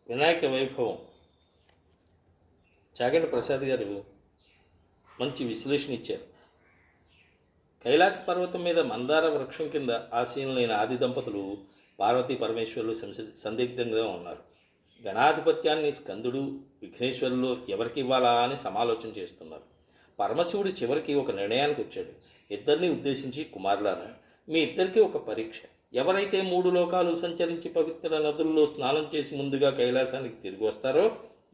వినాయక వైభవం చాగంటి ప్రసాద్ గారు మంచి విశ్లేషణ ఇచ్చారు. కైలాస పర్వతం మీద మందార వృక్షం కింద ఆసీనులైన ఆది దంపతులు పార్వతీ పరమేశ్వరులు సందిగ్ధంగా ఉన్నారు. గణాధిపత్యాన్ని స్కందుడు విఘ్నేశ్వరులు ఎవరికి ఇవ్వాలా అని సమాలోచన చేస్తున్నారు. పరమశివుడు చివరికి ఒక నిర్ణయానికి వచ్చాడు. ఇద్దరిని ఉద్దేశించి, కుమారులారా, మీ ఇద్దరికీ ఒక పరీక్ష. ఎవరైతే 3 లోకాలు సంచరించి పవిత్ర నదుల్లో స్నానం చేసి ముందుగా కైలాసానికి తిరిగి వస్తారో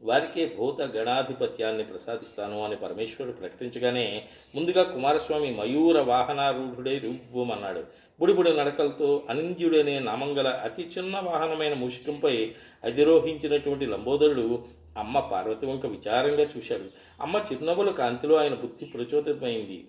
వారికే భూత గణాధిపత్యాన్ని ప్రసాదిస్తాను అని పరమేశ్వరుడు ప్రకటించగానే ముందుగా కుమారస్వామి మయూర వాహనారూఢుడై రువ్వమన్నాడు. బుడిబుడి నడకలతో అనింద్యుడనే నామంగల అతి చిన్న వాహనమైన మూషికంపై అధిరోహించినటువంటి లంబోదరుడు అమ్మ పార్వతి వంక విచారంగా చూశాడు. అమ్మ చిరునవ్వుల కాంతిలో ఆయన బుద్ధి ప్రచోదితమైంది.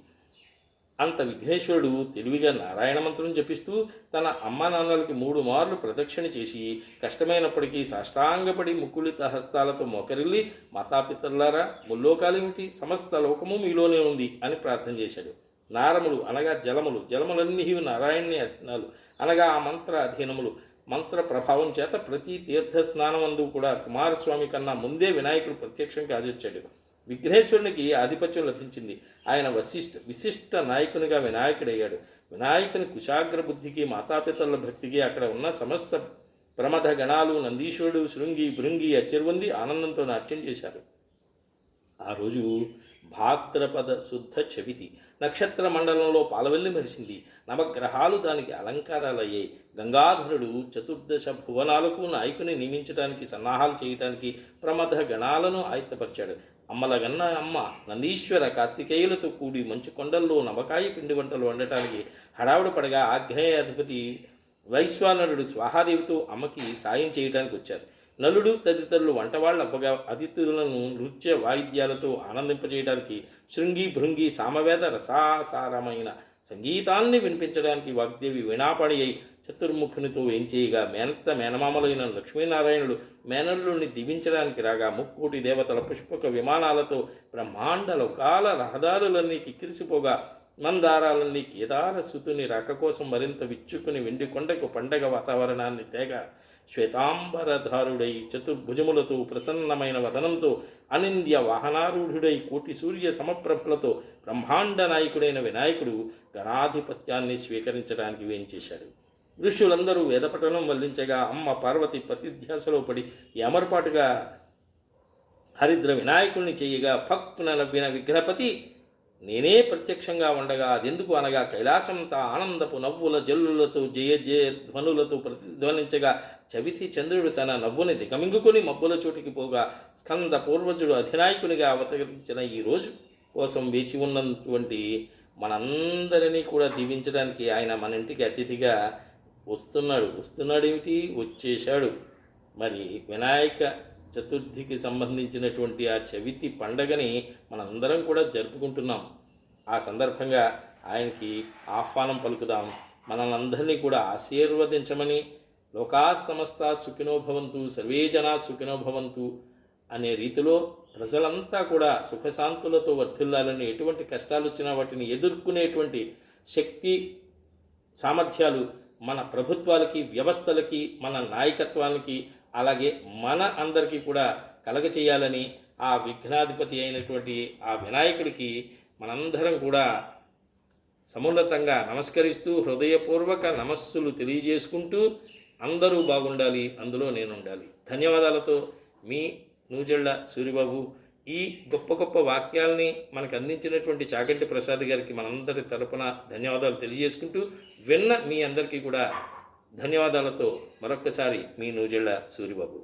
అంత విఘ్నేశ్వరుడు తెలివిగా నారాయణ మంత్రం జపిస్తూ తన అమ్మా నాన్నలకి 3 మార్లు ప్రదక్షిణ చేసి కష్టమైనప్పటికీ సాష్టాంగపడి ముక్కులిత హస్తాలతో మోకరిల్లి, మాతాపితరులారా, ముల్లోకాలేమిటి, సమస్త లోకము మీలోనే ఉంది అని ప్రార్థన చేశాడు. నారములు అనగా జలములు, జలములన్నీ నారాయణ్ణి అధీనాలు అనగా ఆ మంత్ర అధీనములు. మంత్ర ప్రభావం చేత ప్రతి తీర్థస్నానమందు కూడా కుమారస్వామి కన్నా ముందే వినాయకుడు ప్రత్యక్షం కాజొచ్చాడు. విఘ్నేశ్వరునికి ఆధిపత్యం లభించింది. ఆయన విశిష్ట నాయకునిగా వినాయకుడయ్యాడు. వినాయకుని కుశాగ్ర బుద్ధికి, మాతాపితరుల భక్తికి అక్కడ ఉన్న సమస్త ప్రమథ గణాలు, నందీశ్వరుడు, శృంగి భృంగి అచ్చర్వంది ఆనందంతో నాట్యం చేశారు. ఆ రోజు భాద్రపద శుద్ధ చవితి. నక్షత్ర మండలంలో పాలవెల్లి మెరిసింది. నవగ్రహాలు దానికి అలంకారాలయ్యాయి. గంగాధరుడు 14 భువనాలకు నాయకుని నియమించడానికి, సన్నాహాలు చేయటానికి ప్రమథ గణాలను ఆయత్తపరిచాడు. అమ్మలగన్న అమ్మ నందీశ్వర కార్తికేయులతో కూడి మంచు కొండల్లో నవకాయ పిండి వంటలు వండటానికి హడావుడి పడగా ఆగ్నేయాధిపతి వైశ్వానరుడు స్వాహాదేవితో అమ్మకి సాయం చేయడానికి వచ్చారు. నలుడు తదితరులు వంటవాళ్ళు అవ్వగా అతిథులను నృత్య వాయిద్యాలతో ఆనందింపజేయడానికి, శృంగి భృంగి సామవేద రసాసారమైన సంగీతాన్ని వినిపించడానికి వాగ్దేవి వీణాపాణి అయి చతుర్ముఖునితో వేంచేయగా మేనత్త మేనమామలైన లక్ష్మీనారాయణుడు మేనల్లుని దీవించడానికి రాగా 3 దేవతల పుష్పక విమానాలతో బ్రహ్మాండ లోకాల రహదారులన్నీ కిక్కిరిసిపోగా మందారాలన్నీ కేదార సుతుని రాక కోసం మరింత విచ్చుకుని వెండి కొండకు పండగ వాతావరణాన్ని తేగా శ్వేతాంబరధారుడై చతుర్భుజములతో ప్రసన్నమైన వదనంతో అనింద్య వాహనారూఢుడై కోటి సూర్య సమప్రభలతో బ్రహ్మాండ నాయకుడైన వినాయకుడు గణాధిపత్యాన్ని స్వీకరించడానికి వేంచేశాడు. ఋషులందరూ వేదపఠనం వల్లించగా అమ్మ పార్వతి పతిధ్యాసలో పడి ఏమరపాటుగా హరిద్ర వినాయకుణ్ణి చేయగా ఫక్న నవ్విన విఘ్నపతి నేనే ప్రత్యక్షంగా ఉండగా అదెందుకు అనగా కైలాసంతా ఆనందపు నవ్వుల జల్లులతో జయ జయ ధ్వనులతో ప్రతిధ్వనించగా చవితి చంద్రుడు తన నవ్వుని దిగమింగుకొని మబ్బుల చోటికి పోగా స్కంద పూర్వజుడు అధినాయకునిగా అవతరించిన ఈ రోజు కోసం వేచి ఉన్నటువంటి మనందరినీ కూడా దీవించడానికి ఆయన మన ఇంటికి అతిథిగా వస్తున్నాడేమిటి, వచ్చేశాడు. మరి వినాయక చతుర్థికి సంబంధించినటువంటి ఆ చవితి పండగని మనందరం కూడా జరుపుకుంటున్నాం. ఆ సందర్భంగా ఆయనకి ఆహ్వానం పలుకుదాం. మనల్నందరినీ కూడా ఆశీర్వదించమని, లోకా సమస్త సుఖినోభవంతు, సర్వే జనా సుఖినోభవంతు అనే రీతిలో ప్రజలంతా కూడా సుఖశాంతులతో వర్ధిల్లాలని, ఎటువంటి కష్టాలు వచ్చినా వాటిని ఎదుర్కొనేటువంటి శక్తి సామర్థ్యాలు మన ప్రభుత్వాలకి, వ్యవస్థలకి, మన నాయకత్వానికి, అలాగే మన అందరికీ కూడా కలగచేయాలని ఆ విఘ్నాధిపతి అయినటువంటి ఆ వినాయకుడికి మనందరం కూడా సమున్నతంగా నమస్కరిస్తూ హృదయపూర్వక నమస్సులు తెలియజేసుకుంటూ అందరూ బాగుండాలి, అందులో నేను ఉండాలి. ధన్యవాదాలతో మీ నూజెళ్ల సూరిబాబు. ఈ గొప్ప గొప్ప వాక్యాల్ని మనకు అందించినటువంటి చాగంటి ప్రసాద్ గారికి మనందరి తరపున ధన్యవాదాలు తెలియజేసుకుంటూ విన్న మీ అందరికీ కూడా ధన్యవాదాలతో మరొక్కసారి మీ నూజెళ్ల సూరిబాబు.